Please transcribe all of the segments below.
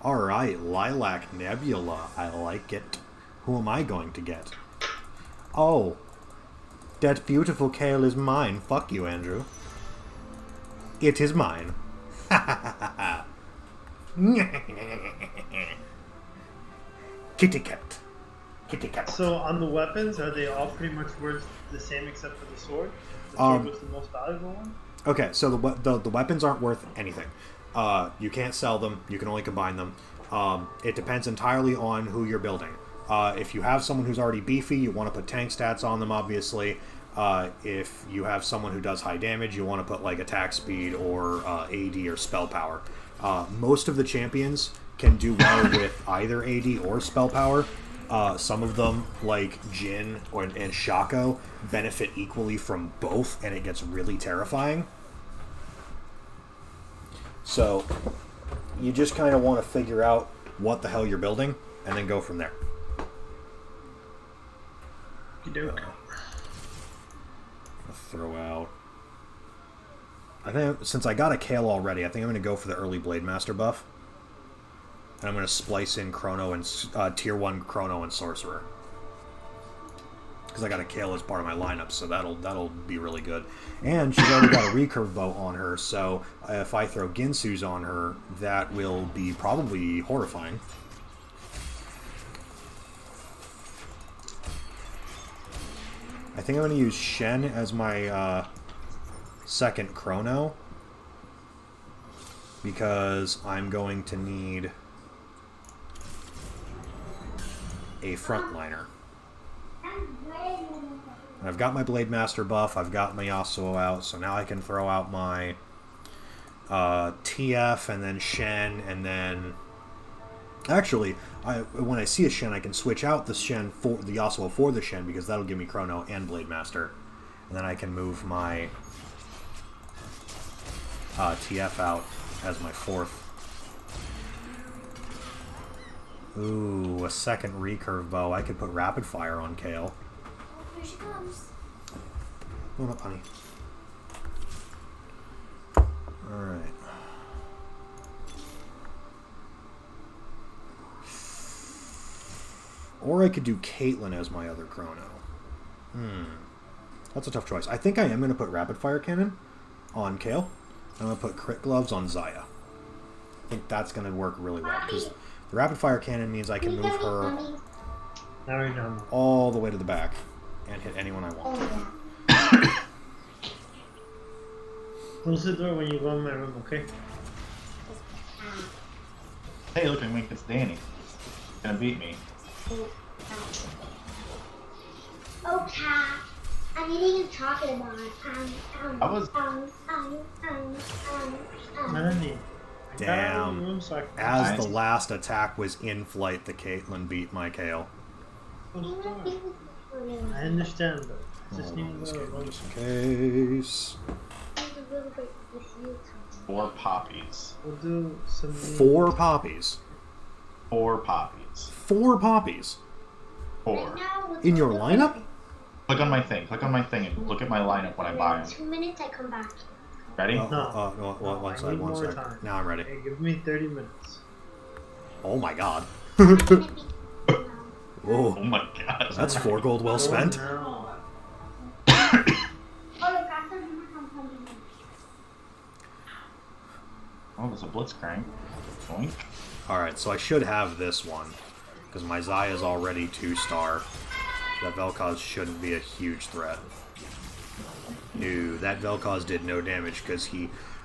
Alright, Lilac Nebula. I like it. Who am I going to get? Oh. That beautiful Kale is mine. Fuck you, Andrew. It is mine. Ha ha ha ha. Kitty cat. Kitty cat. So on the weapons, are they all pretty much worth the same except for the sword? The sword was the most valuable one? Okay, so the weapons aren't worth anything. You can't sell them. You can only combine them. It depends entirely on who you're building. If you have someone who's already beefy, you want to put tank stats on them, obviously. If you have someone who does high damage, you want to put like attack speed or AD or spell power. Most of the champions can do well with either AD or spell power. Some of them, like Jin and Shaco, benefit equally from both, and it gets really terrifying. So, you just kind of want to figure out what the hell you're building, and then go from there. Throw out... I think, since I got a Kale already, I think I'm going to go for the early Blademaster buff. And I'm going to splice in Chrono and Tier 1 Chrono and Sorcerer. Because I got a Kale as part of my lineup, so that'll be really good. And she's already got a recurve bow on her, so if I throw Ginsu's on her, that will be probably horrifying. I think I'm going to use Shen as my second Chrono. Because I'm going to need a frontliner. And I've got my Blademaster buff, I've got my Yasuo out, so now I can throw out my TF and then Shen, and then... Actually, when I see a Shen, I can switch out the Shen for the Yasuo for the Shen, because that'll give me Chrono and Blademaster. And then I can move my TF out as my fourth. Ooh, a second recurve bow. I could put rapid fire on Kale. Here she comes. Hold up, honey. Alright. Or I could do Caitlyn as my other Chrono. That's a tough choice. I think I am going to put rapid fire cannon on Kale. I'm going to put crit gloves on Xayah. I think that's going to work really well. Because the rapid fire cannon means I can move her all the way to the back and hit anyone I want. Close the door when you go in my room, okay? Hey, look at me, it's Danny. He's gonna beat me. Oh, cat. I'm eating chocolate bar. I was... Melanie. Damn. As the last attack was in flight, the Caitlyn beat my Kale. I understand, but just need Just to in case. 4 poppies. We'll do some... 4 poppies. 4 poppies. 4 poppies. 4. In your lineup? Click on my thing. Click on my thing and look at my lineup when I buy them. 2 minutes, I come back. Ready? No. One sec, one sec. Time. Now I'm ready. Hey, give me 30 minutes. Oh my god. Oh Whoa. my god. That's 4 gold well spent. Oh, Oh, there's a blitzcrank. Boink. Alright, so I should have this one. Because my Xayah is already 2-star. That Vel'Koz shouldn't be a huge threat. No, that Vel'Koz did no damage because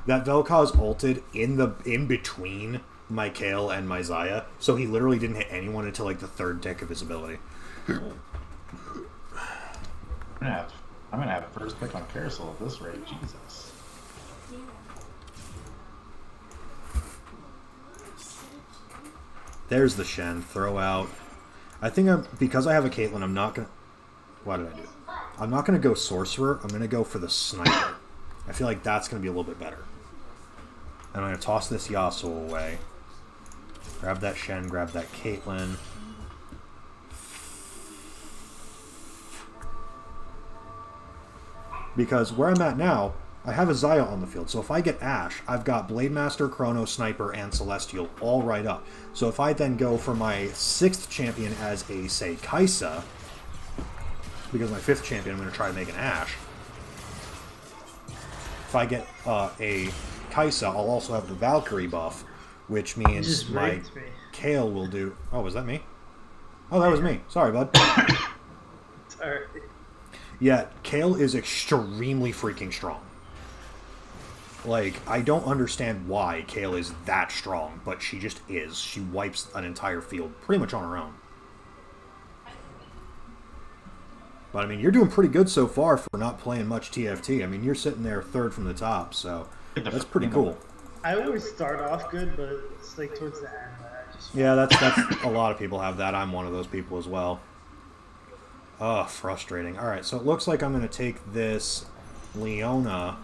that Vel'Koz ulted in between my Kale and my Xayah, so he literally didn't hit anyone until like the 3rd tick of his ability. I'm gonna have first pick on Carousel at this rate. Jesus. There's the Shen. Throw out. I think because I have a Caitlyn, I'm not gonna... What did I do? I'm not gonna go Sorcerer. I'm gonna go for the Sniper. I feel like that's gonna be a little bit better. And I'm gonna toss this Yasuo away. Grab that Shen, grab that Caitlyn. Because where I'm at now, I have a Zaya on the field, so if I get Ashe, I've got Blademaster, Chrono, Sniper, and Celestial all right up. So if I then go for my 6th champion as a, say, Kaisa, because my 5th champion I'm going to try to make an Ashe, if I get a Kaisa, I'll also have the Valkyrie buff, which means my Kale will do... Oh, was that me? Oh, that was me. Sorry, bud. Sorry. Yeah, Kale is extremely freaking strong. Like, I don't understand why Kale is that strong, but she just is. She wipes an entire field pretty much on her own. But, I mean, you're doing pretty good so far for not playing much TFT. I mean, you're sitting there 3rd from the top, so that's pretty cool. I always start off good, but it's like towards the end. Yeah, that's a lot of people have that. I'm one of those people as well. Ugh, frustrating. Alright, so it looks like I'm going to take this Leona...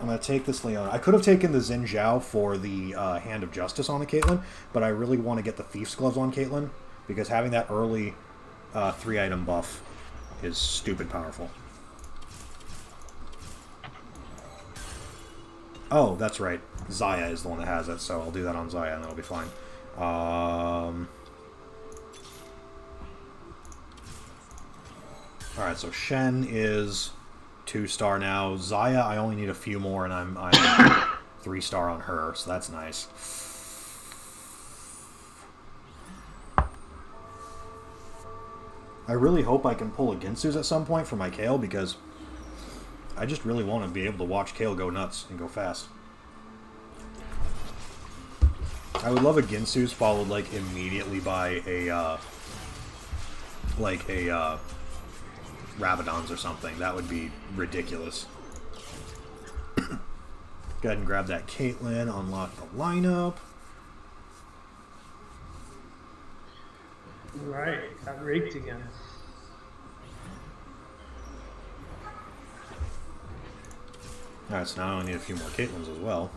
I'm going to take this Leona. I could have taken the Xin Zhao for the Hand of Justice on the Caitlyn, but I really want to get the Thief's Gloves on Caitlyn, because having that early 3-item buff is stupid powerful. Oh, that's right. Zaya is the one that has it, so I'll do that on Zaya and that'll be fine. Alright, so Shen is... 2-star now. Zaya, I only need a few more, and I'm 3-star on her, so that's nice. I really hope I can pull a Ginsu's at some point for my Kale, because I just really want to be able to watch Kale go nuts and go fast. I would love a Ginsu's followed, like, immediately by a, Rabadons or something. That would be ridiculous. Go ahead and grab that Caitlyn, unlock the lineup. Right, got raked again. Alright, so now I need a few more Caitlyns as well.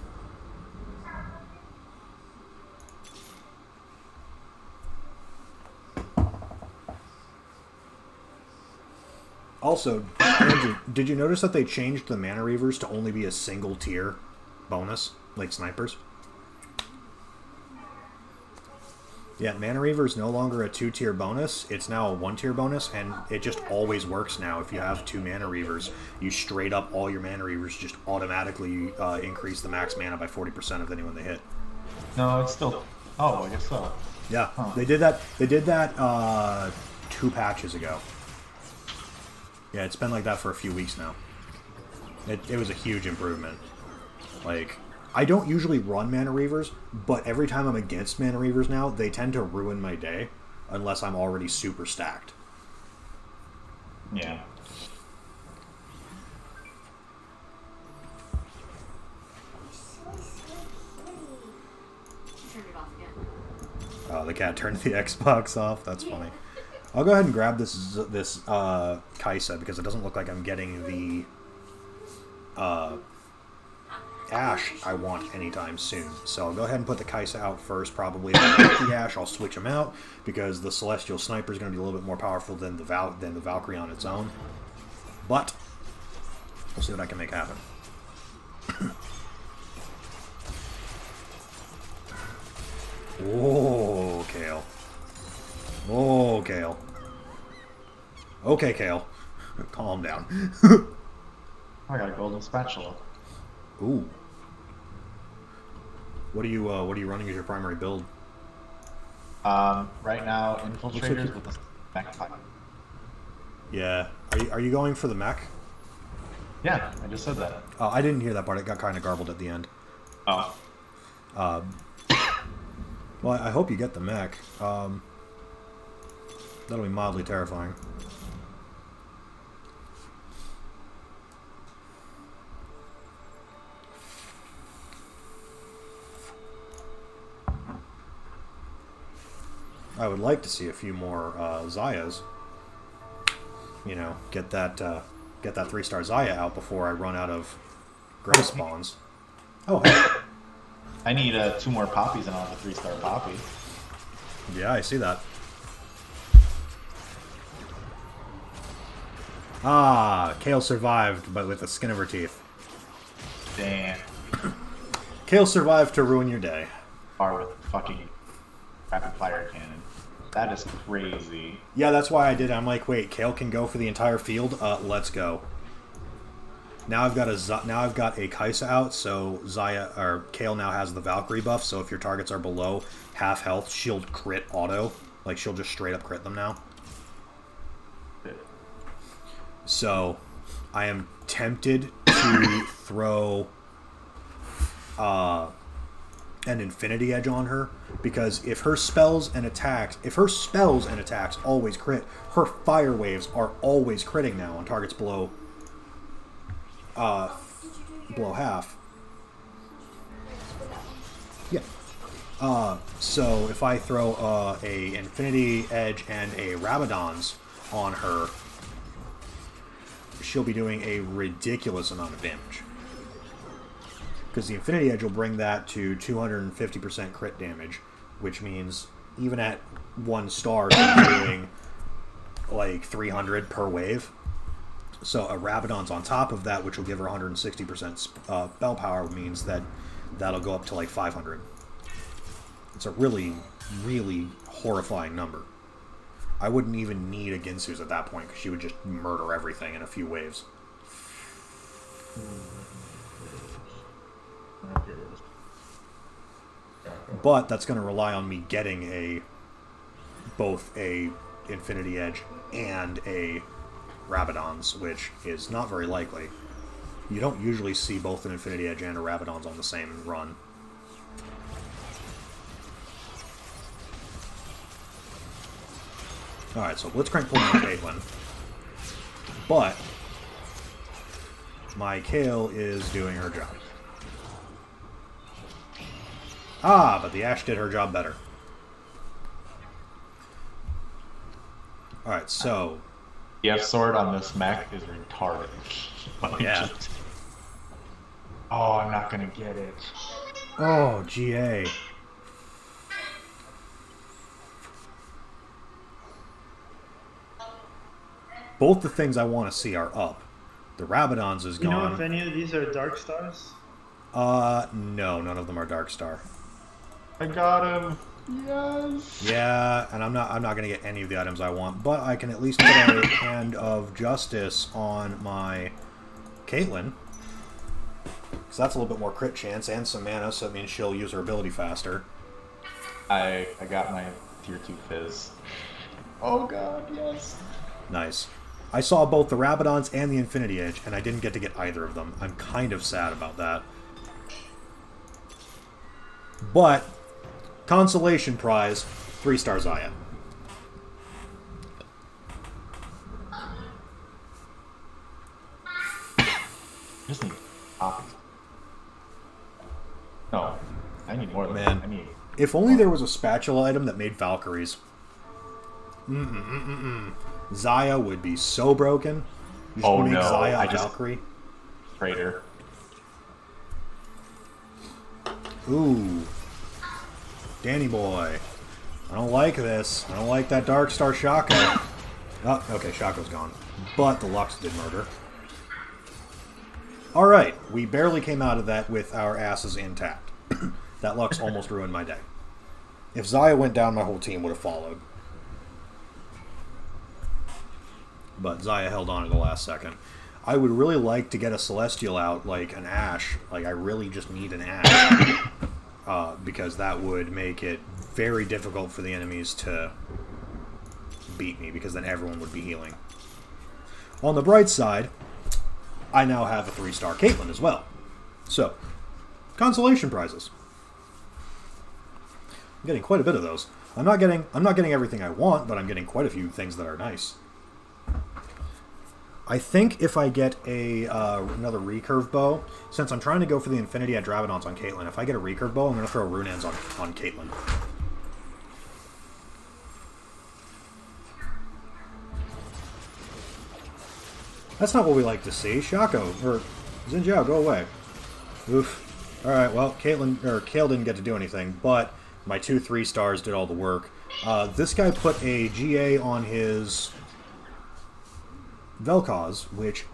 Also, Andrew, did you notice that they changed the Mana Reavers to only be a single tier bonus, like snipers? Yeah, Mana Reaver is no longer a 2-tier bonus, it's now a 1-tier bonus, and it just always works now. If you have 2 Mana Reavers, you straight up, all your Mana Reavers just automatically increase the max mana by 40% of anyone they hit. No, it's still... Oh, I guess so. Yeah, huh. They did that 2 patches ago. Yeah, it's been like that for a few weeks now. It was a huge improvement. Like, I don't usually run Mana Reavers, but every time I'm against Mana Reavers now, they tend to ruin my day, unless I'm already super stacked. Yeah. Oh, the cat turned the Xbox off. That's funny. I'll go ahead and grab this Kaisa, because it doesn't look like I'm getting the Ashe I want anytime soon. So I'll go ahead and put the Kaisa out first, probably. If I get the Ashe, I'll switch them out, because the Celestial Sniper is going to be a little bit more powerful than the Valkyrie on its own. But we'll see what I can make happen. Oh, Kale. Oh, Kale. Okay, Kale. Calm down. I got a golden spatula. Ooh. What are you running as your primary build? Right now, Infiltrators with the mech type. Yeah. Are you going for the mech? Yeah, I just said that. Oh, I didn't hear that part. It got kind of garbled at the end. Oh. Well, I hope you get the mech. That'll be mildly terrifying. I would like to see a few more Zayas. You know, get that 3-star Zaya out before I run out of grace spawns. Oh, hey. I need 2 more poppies and I'll have a 3-star poppy. Yeah, I see that. Ah, Kale survived, but with the skin of her teeth. Damn. Kale survived to ruin your day. Bar with fucking rapid fire cannon. That is crazy. Yeah, that's why I did. I'm like, wait, Kale can go for the entire field. Let's go. Now I've got a Kaisa out, so Kale now has the Valkyrie buff. So if your targets are below half health, she'll crit auto. Like she'll just straight up crit them now. So I am tempted to throw an Infinity Edge on her, because if her spells and attacks always crit, her fire waves are always critting now on targets below half. Yeah. So if I throw a Infinity Edge and a Rabadon's on her, she'll be doing a ridiculous amount of damage. Because the Infinity Edge will bring that to 250% crit damage, which means even at 1 star, she's doing like 300 per wave. So a Rabadon's on top of that, which will give her 160% spell power, means that that'll go up to like 500. It's a really, really horrifying number. I wouldn't even need a Ginsu's at that point, because she would just murder everything in a few waves. But that's going to rely on me getting both a Infinity Edge and a Rabadon's, which is not very likely. You don't usually see both an Infinity Edge and a Rabadon's on the same run. Alright, so Blitzcrank pulled my Caitlyn. But my Kale is doing her job. Ah, but the Ashe did her job better. Alright, so... The F-Sword on this mech is retarded. Yeah. Oh, I'm not gonna get it. Oh, GA. Both the things I want to see are up. The Rabadon's is gone. You know if any of these are Dark Stars? No, none of them are Dark Star. I got him. Yes. Yeah, and I'm not gonna get any of the items I want, but I can at least put a Hand of Justice on my Caitlyn. Because that's a little bit more crit chance and some mana, so it means she'll use her ability faster. I got my tier 2 Fizz. Oh god, yes. Nice. I saw both the Rabadon's and the Infinity Edge, and I didn't get to get either of them. I'm kind of sad about that. But, consolation prize, 3-star Xayah. Just need copies. No, I need more than Man, that. I need... if only there was a spatula item that made Valkyries. Xayah would be so broken. You Oh make no, Xayah I a just... Valkyrie. Traitor. Ooh. Danny boy. I don't like this. I don't like that Dark Star Shaka. Oh, okay, Shaka's gone. But the Lux did murder. Alright, we barely came out of that with our asses intact. That Lux almost ruined my day. If Xayah went down, my whole team would have followed. But Xayah held on at the last second. I would really like to get a Celestial out, like an Ashe. Like, I really just need an Ashe. Because that would make it very difficult for the enemies to beat me, because then everyone would be healing. On the bright side, I now have a 3-star Caitlyn as well. So, consolation prizes. I'm getting quite a bit of those. I'm not getting everything I want, but I'm getting quite a few things that are nice. I think if I get another recurve bow, since I'm trying to go for the Infinity Edge Rabadon's on Caitlyn, if I get a recurve bow, I'm going to throw Runeans on Caitlyn. That's not what we like to see. Shaco, or Xin Zhao, go away. Oof. Alright, well, Kale didn't get to do anything, but my 2 3-stars did all the work. This guy put a GA on his Vel'Koz, which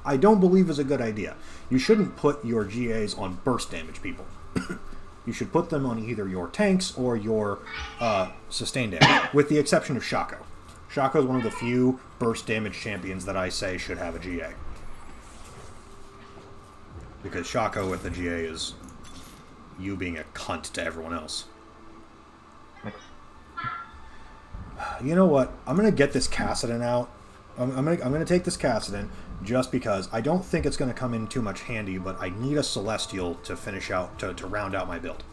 I don't believe is a good idea. You shouldn't put your GAs on burst damage people. You should put them on either your tanks or your sustain damage, with the exception of Shaco. Shaco is one of the few burst damage champions that I say should have a GA. Because Shaco with a GA is you being a cunt to everyone else. You know what? I'm going to get this Kassadin out. I'm gonna take this Kassadin just because I don't think it's going to come in too much handy, but I need a Celestial to finish out, to round out my build.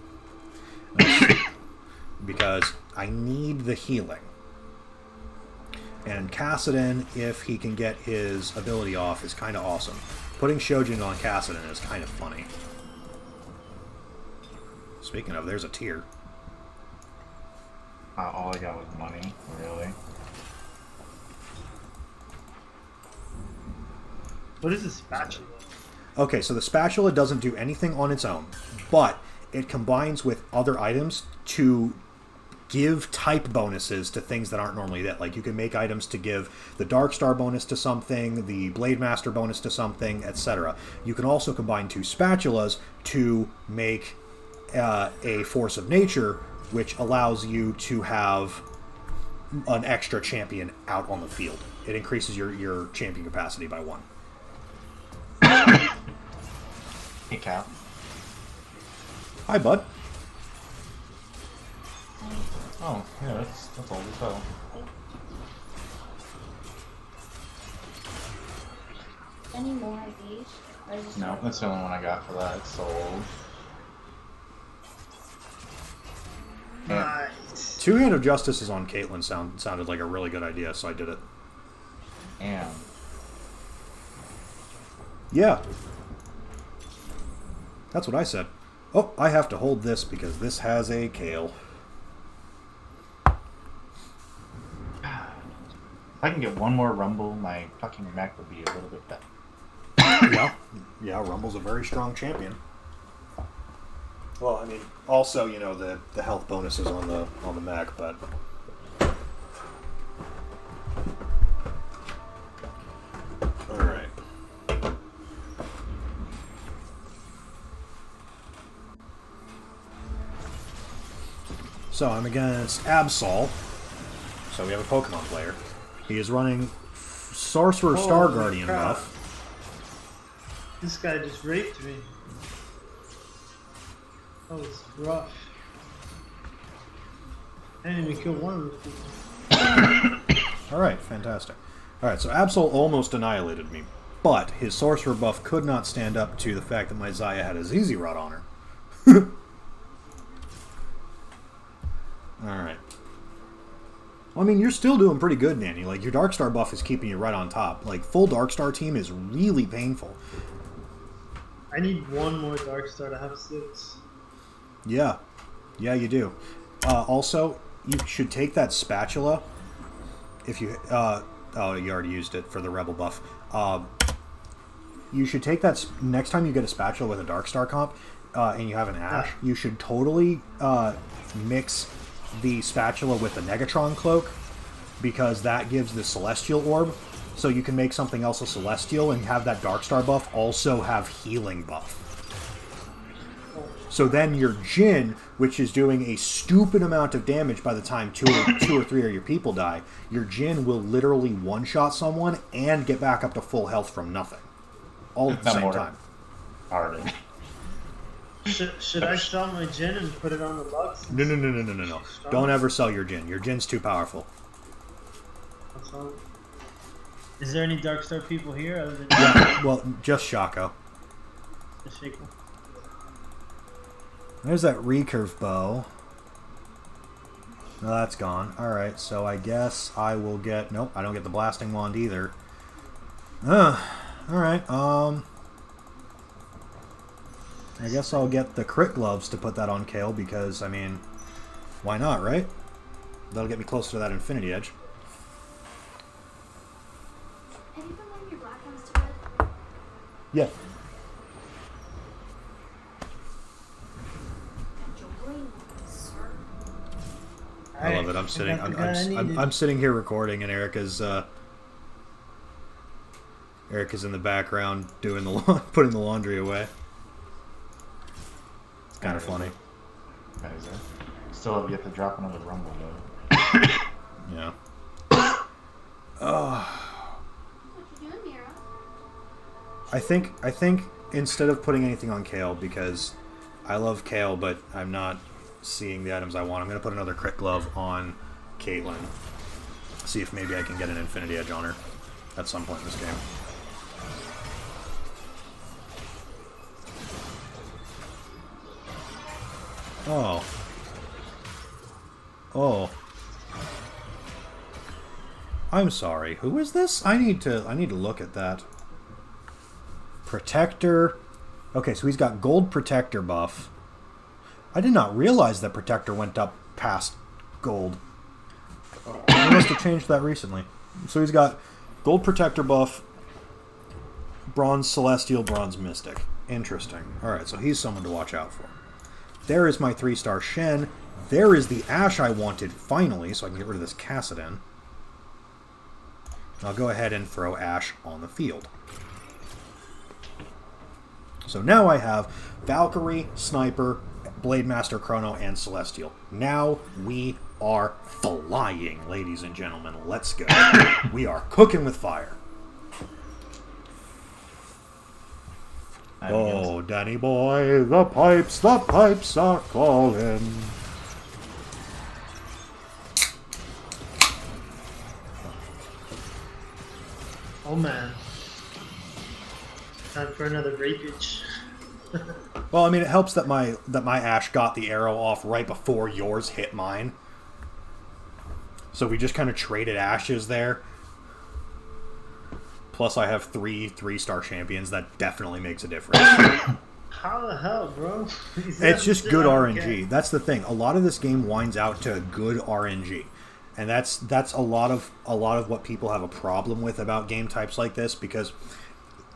Because I need the healing. And Kassadin, if he can get his ability off, is kind of awesome. Putting Shojin on Kassadin is kind of funny. Speaking of, there's a tier. All I got was money, really. What is a spatula? Okay, so the spatula doesn't do anything on its own, but it combines with other items to give type bonuses to things that aren't normally there. Like you can make items to give the Dark Star bonus to something, the Blademaster bonus to something, etc. You can also combine two spatulas to make a Force of Nature, which allows you to have an extra champion out on the field. It increases your champion capacity by 1. Hey, Cal. Hi, bud. Oh, yeah, that's old as hell. Any more of these? Or is this No, that's the only one I got for that. It's so old. Nice. Two-Hand of Justice is on Caitlyn sounded like a really good idea, so I did it. And Yeah. That's what I said. Oh, I have to hold this because this has a Kale. if I can get one more Rumble, my fucking mech would be a little bit better. Yeah, Rumble's a very strong champion. Well, I mean, also, you know, the health bonuses on the mech, but all right. So I'm against Absol. So we have a Pokemon player. He is running Sorcerer Star Holy Guardian crap. buff. This guy just raped me. That was rough. I didn't even kill one of those people. Alright, fantastic. Alright, so Absol almost annihilated me, but his Sorcerer buff could not stand up to the fact that my Zaya had a ZZ Rod on her. Alright. Well, I mean, you're still doing pretty good, Nanny. Like, your Darkstar buff is keeping you right on top. Like, full Darkstar team is really painful. I need one more Darkstar to have 6. Yeah. Yeah, you do. Also, you should take that spatula. If you... oh, you already used it for the Rebel buff. You should take that... Next time you get a spatula with a Darkstar comp, and you have an Ash, you should totally mix the spatula with the Negatron cloak, because that gives the Celestial Orb. So you can make something else a Celestial and have that Darkstar buff also have healing buff. So then your Jin, which is doing a stupid amount of damage by the time two or three of your people die, your Jin will literally one-shot someone and get back up to full health from nothing. All at the same time. Already. Should I sell my Jin and put it on the Lux? No. Don't ever sell your Jin. Your Jin's too powerful. That's all. Is there any Darkstar people here other than Yeah, well, just Shaco. the Shaco? There's that recurve bow. No, that's gone. Alright, so I guess I will get... Nope, I don't get the blasting wand either. Alright, I guess I'll get the crit gloves to put that on Kale because, I mean, why not, right? That'll get me closer to that Infinity Edge. Have you been letting your black ones to bed? Yeah. Enjoying sir. I love it. I'm sitting. I'm sitting here recording, and Erica's Eric is in the background doing the putting the laundry away. It's kind of funny. Still have yet to drop another rumble though. Yeah. What you doing, Mira? I think instead of putting anything on Kale, because I love Kale, but I'm not seeing the items I want, I'm going to put another crit glove on Caitlyn. See if maybe I can get an Infinity Edge on her at some point in this game. Oh. Oh. I'm sorry. Who is this? I need to look at that. Protector. Okay, so he's got gold protector buff. I did not realize that protector went up past gold. I must have changed that recently. So he's got gold protector buff, bronze celestial, bronze mystic. Interesting. Alright, so he's someone to watch out for. There is my 3-star Shen. There is the Ashe I wanted, finally, so I can get rid of this Kassadin. I'll go ahead and throw Ashe on the field. So now I have Valkyrie, Sniper, Blademaster, Chrono, and Celestial. Now we are flying, ladies and gentlemen. Let's go. We are cooking with fire. Oh, Danny boy, the pipes are calling. Oh man. Time for another rapage. Well, I mean, it helps that my Ashe got the arrow off right before yours hit mine. So we just kind of traded Ashes there. Plus, I have 3-star champions. That definitely makes a difference. How the hell, bro? It's just good RNG. That's the thing. A lot of this game winds out to good RNG. And that's a lot of what people have a problem with about game types like this, because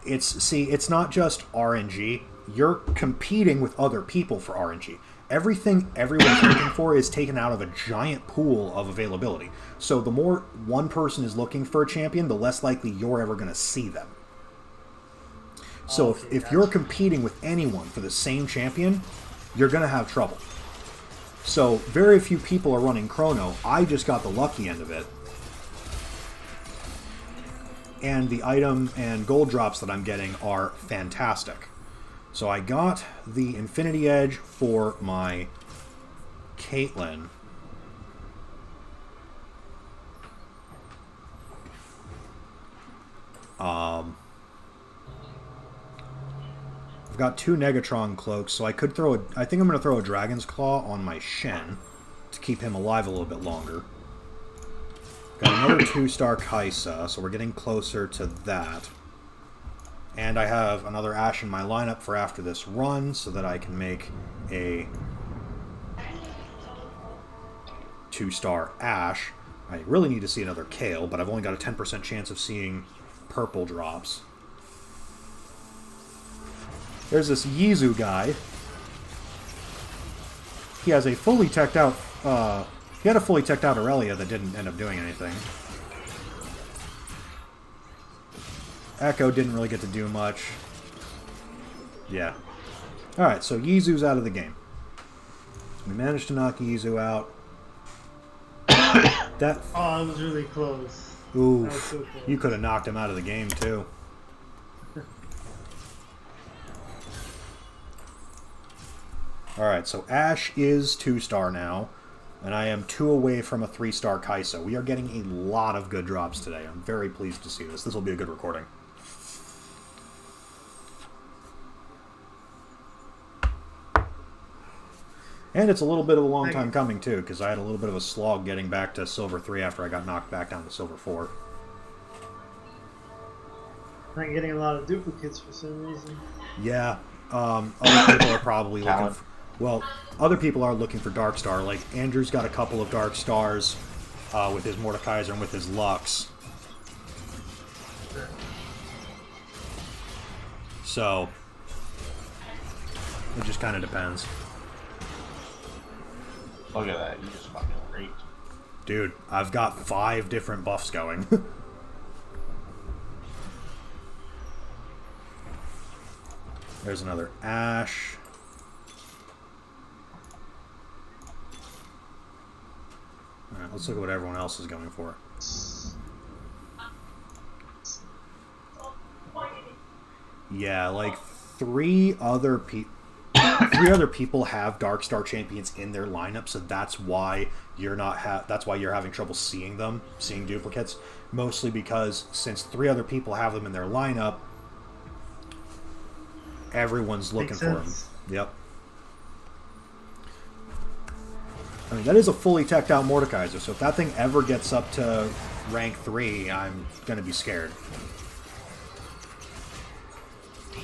it's not just RNG. You're competing with other people for RNG. Everything everyone's looking for is taken out of a giant pool of availability. So the more one person is looking for a champion, the less likely you're ever going to see them. So if you're competing with anyone for the same champion, you're going to have trouble. So very few people are running Chrono. I just got the lucky end of it. And the item and gold drops that I'm getting are fantastic. So I got the Infinity Edge for my Caitlyn. I've got 2 Negatron cloaks, so I could throw I think I'm going to throw a Dragon's Claw on my Shen to keep him alive a little bit longer. Got another 2-star Kaisa, so we're getting closer to that. And I have another Ashe in my lineup for after this run, so that I can make a 2-star Ashe. I really need to see another Kale, but I've only got a 10% chance of seeing purple drops. There's this Yizu guy. He has a fully teched out, he had a fully teched out Aurelia that didn't end up doing anything. Echo didn't really get to do much. Yeah. Alright, so Yizu's out of the game. We managed to knock Yizu out. That... Oh, it was really close. Oof. That was so close. You could have knocked him out of the game, too. Alright, so Ashe is 2-star now. And I am 2 away from a 3-star Kaisa. We are getting a lot of good drops today. I'm very pleased to see this. This will be a good recording. And it's a little bit of a long time coming, too, because I had a little bit of a slog getting back to Silver 3 after I got knocked back down to Silver 4. Not getting a lot of duplicates for some reason. Yeah. Other people are probably looking for... Well, other people are looking for Dark Star. Like, Andrew's got a couple of Dark Stars with his Mordekaiser and with his Lux. So, it just kind of depends. Look at that, you just fucking raped. Dude, I've got 5 different buffs going. There's another Ash. Alright, let's look at what everyone else is going for. Yeah, like three other people have Darkstar champions in their lineup, so that's why you're having trouble seeing duplicates. Mostly because since three other people have them in their lineup, everyone's looking for them. Yep. I mean, that is a fully teched out Mordekaiser, so if that thing ever gets up to rank 3, I'm gonna be scared. I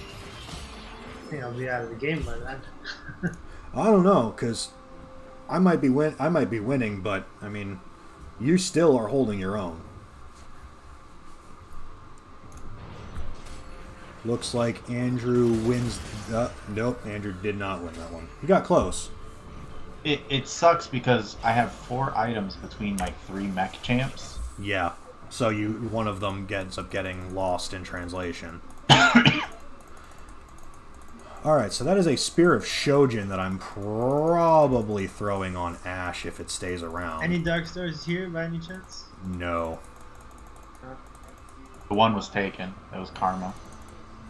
think I'll be out of the game by then. I don't know, because I might be winning, but I mean, you still are holding your own. Looks like Andrew wins. Nope, Andrew did not win that one. He got close. It sucks because I have 4 items between my 3 mech champs. Yeah, so one of them ends up getting lost in translation. Alright, so that is a Spear of Shojin that I'm probably throwing on Ash if it stays around. Any Dark Stars here by any chance? No. The one was taken. It was Karma.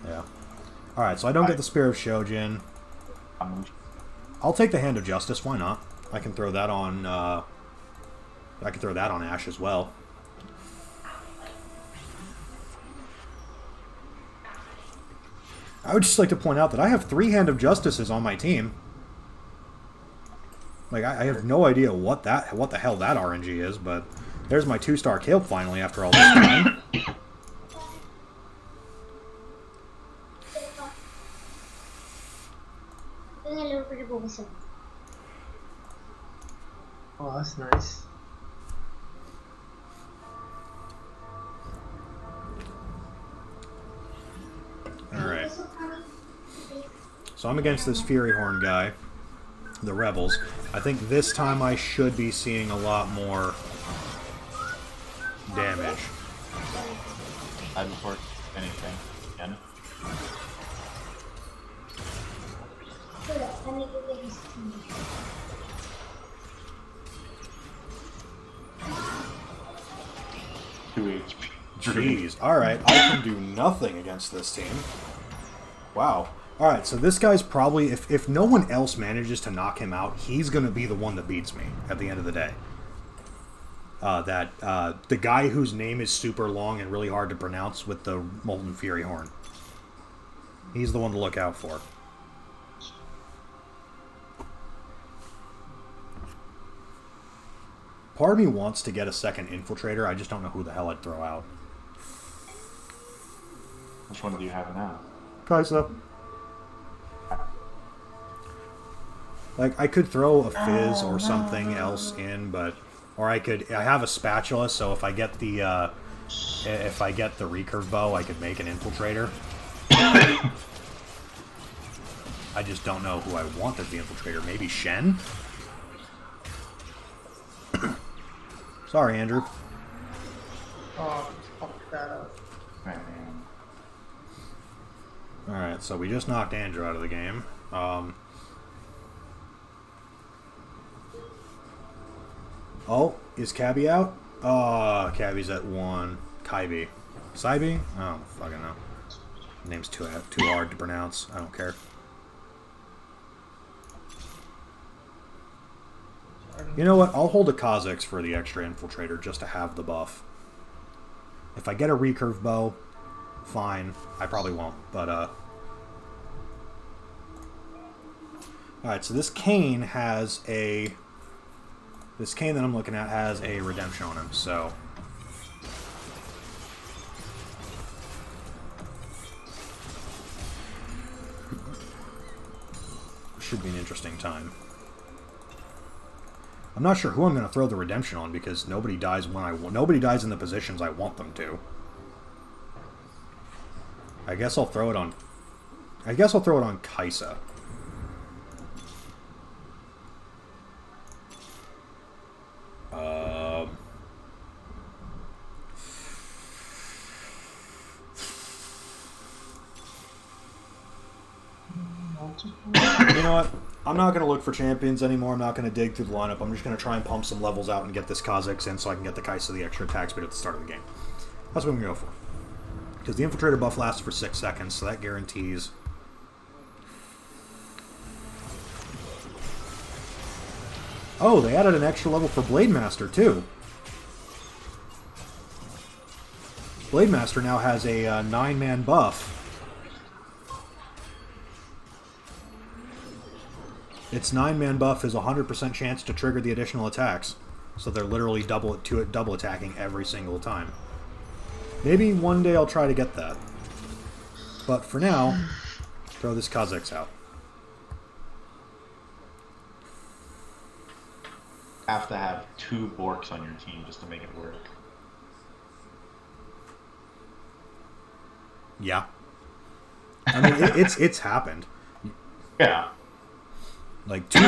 Yeah. Alright, so I don't get the Spear of Shojin. I'll take the Hand of Justice, why not? I can throw that on Ash as well. I would just like to point out that I have 3 Hand of Justices on my team. Like, I have no idea what the hell that RNG is, but there's my 2-star kill finally after all this time. Oh, that's nice. Alright. So I'm against this Fury Horn guy, the Rebels. I think this time I should be seeing a lot more damage. I report anything. Again. Jeez. Alright, I can do nothing against this team. Wow. Alright, so this guy's probably, if no one else manages to knock him out, he's going to be the one that beats me at the end of the day. The guy whose name is super long and really hard to pronounce with the Molten Fury Horn. He's the one to look out for. Part of me wants to get a second Infiltrator, I just don't know who the hell I'd throw out. Which one do you have now? Kaisa. Like, I could throw a Fizz or something else in, but... Or I have a Spatula, so if I get the recurve bow, I could make an Infiltrator. I just don't know who I want as the Infiltrator. Maybe Shen? Sorry, Andrew. Oh, fuck that up. Alright, so we just knocked Andrew out of the game. Oh, is Cabby out? Oh, Cabby's at 1. Kaibi. Saibi? I don't fucking know. Name's too hard to pronounce. I don't care. You know what? I'll hold a Kha'Zix for the extra Infiltrator just to have the buff. If I get a recurve bow, fine. I probably won't, but Alright, so this Kane has a... This Kane that I'm looking at has a redemption on him, so... Should be an interesting time. I'm not sure who I'm going to throw the redemption on because nobody dies when I want. Nobody dies in the positions I want them to. I guess I'll throw it on. I guess I'll throw it on Kaisa. You know what? I'm not going to look for champions anymore. I'm not going to dig through the lineup. I'm just going to try and pump some levels out and get this Kha'Zix in so I can get the Kaisa the extra attack speed at the start of the game. That's what I'm going to go for. Because the Infiltrator buff lasts for 6 seconds, so that guarantees... Oh, they added an extra level for Blademaster, too. Blademaster now has a 9-man buff. Its 9-man buff is 100% chance to trigger the additional attacks. So they're literally double attacking every single time. Maybe one day I'll try to get that. But for now, throw this Kha'Zix out. Have to have 2 Borks on your team just to make it work. Yeah. I mean, it's happened. Yeah. Like, 2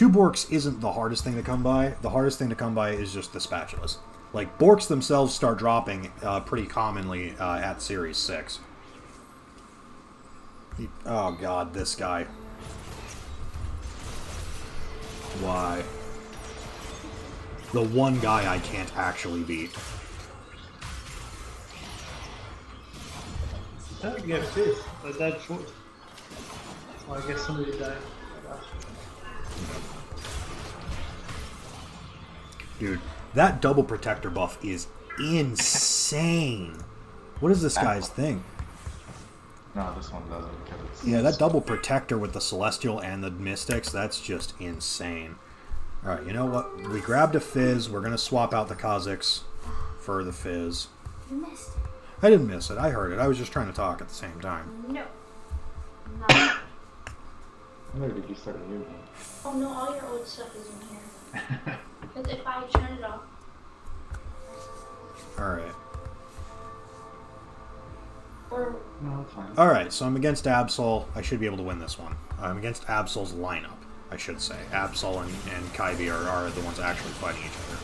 Borks isn't the hardest thing to come by. The hardest thing to come by is just the spatulas. Like, Borks themselves start dropping pretty commonly at Series 6. Oh god, this guy. Why? The one guy I can't actually beat. How did you get fifth? Like that short? Well, I guess somebody died. Dude, that double protector buff is insane. What is this guy's thing? No, this one doesn't. Because it's Yeah, that double protector with the Celestial and the Mystics, that's just insane. Alright, you know what? We grabbed a Fizz. We're going to swap out the Kha'Zix for the Fizz. You missed it. I didn't miss it. I heard it. I was just trying to talk at the same time. No. No. Where did you start a new one? Oh no, all your old stuff is in here. Because if I turn it off. Alright. Or No, it's fine. Alright, so I'm against Absol. I should be able to win this one. I'm against Absol's lineup, I should say. Absol and Kaibi are the ones actually fighting each other.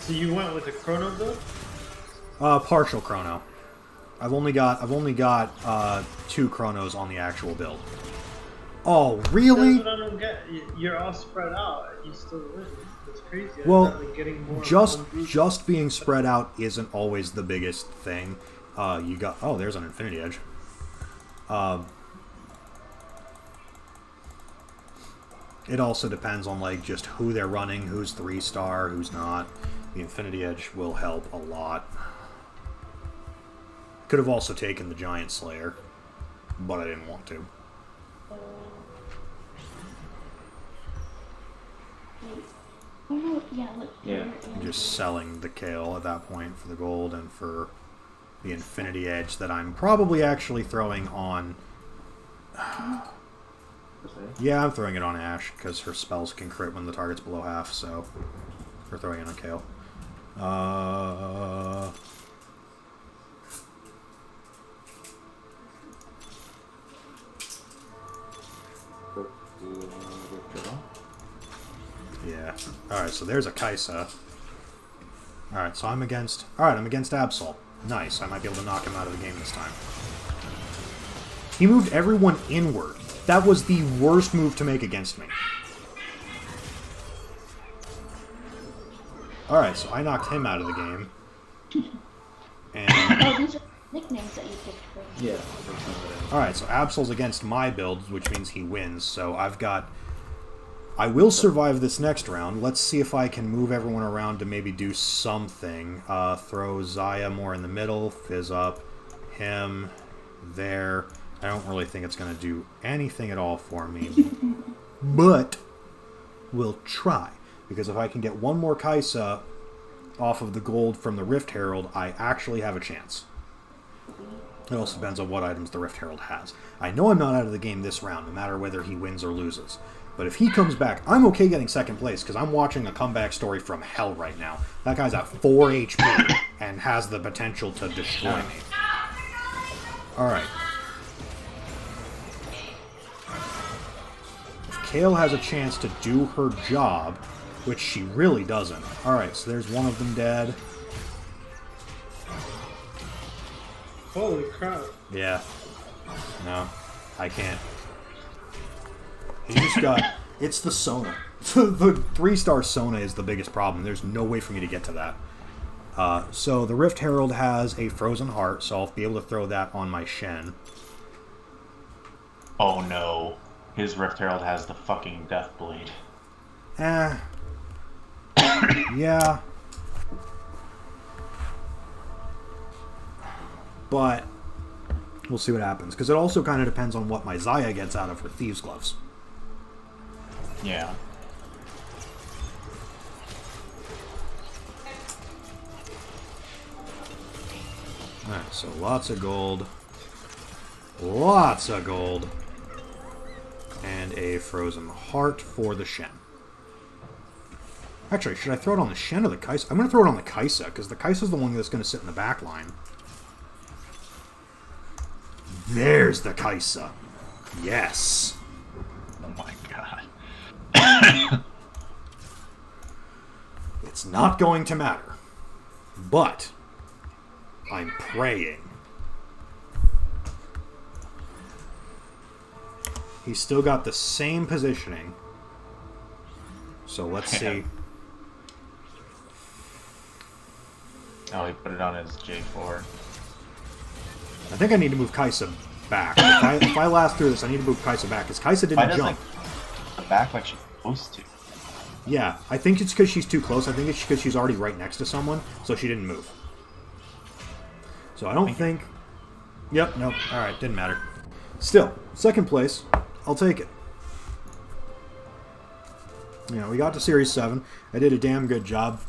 So you went with the Chrono though? Partial Chrono. I've only got 2 Chronos on the actual build. Oh, really? That's what I don't get. You're all spread out. You still win. That's crazy. I Well, thought, like, getting more just being spread out isn't always the biggest thing. You got there's an Infinity Edge. It also depends on like just who they're running, who's 3-star, who's not. The Infinity Edge will help a lot. Could have also taken the Giant Slayer, but I didn't want to. oh no, yeah, look. Yeah. I'm just selling the Kale at that point for the gold and for the Infinity Edge that I'm probably actually throwing on. Yeah, I'm throwing it on Ashe because her spells can crit when the target's below half, so we're throwing it on Kale. Yeah. Alright, so there's a Kaisa. Alright, so I'm against Absol. Nice, I might be able to knock him out of the game this time. He moved everyone inward. That was the worst move to make against me. Alright, so I knocked him out of the game. And Oh, these are nicknames that you picked for. Yeah. alright, so Absol's against my build, which means he wins. So I will survive this next round. Let's see if I can move everyone around to maybe do something. Throw Zaya more in the middle, Fizz up, him, there. I don't really think it's going to do anything at all for me. But we'll try. Because if I can get one more Kaisa off of the gold from the Rift Herald, I actually have a chance. It also depends on what items the Rift Herald has. I know I'm not out of the game this round, no matter whether he wins or loses. But if he comes back, I'm okay getting second place, because I'm watching a comeback story from hell right now. That guy's at 4 HP and has the potential to destroy me. Alright. If Kale has a chance to do her job, which she really doesn't. Alright, so there's one of them dead. Holy crap. Yeah. No, I can't. He just got... It's the Sona. The 3-star Sona is the biggest problem. There's no way for me to get to that. So the Rift Herald has a Frozen Heart, so I'll be able to throw that on my Shen. Oh no. His Rift Herald has the fucking Death Blade. Yeah. But we'll see what happens. Because it also kind of depends on what my Xayah gets out of her Thieves' Gloves. Yeah. Alright, so lots of gold. Lots of gold. And a Frozen Heart for the Shen. Actually, should I throw it on the Shen or the Kaisa? I'm going to throw it on the Kaisa, because the Kaisa's the one that's going to sit in the back line. There's the Kaisa. Yes. Oh my god. It's not going to matter. But I'm praying. He's still got the same positioning. So let's see. Oh, he put it on his J4. I think I need to move Kaisa back. If I last through this, I need to move Kaisa back, because Kaisa didn't jump. Back like she's supposed to. Yeah, I think it's because she's too close. I think it's because she's already right next to someone, so she didn't move. So I don't think... Yep, nope. Alright, didn't matter. Still, second place. I'll take it. You know, we got to Series 7. I did a damn good job.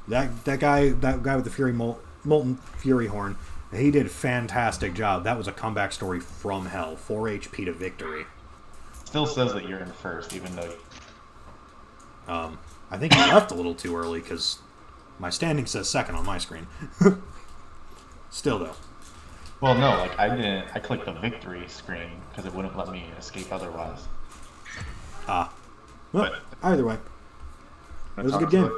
That guy with the Molten Fury Horn, he did a fantastic job. That was a comeback story from hell. 4 HP to victory. Still says that you're in first, even though... I think he left a little too early, because my standing says second on my screen. Still, though. Well, no, like, I clicked the victory screen, because it wouldn't let me escape otherwise. Well, either way. It was a good game.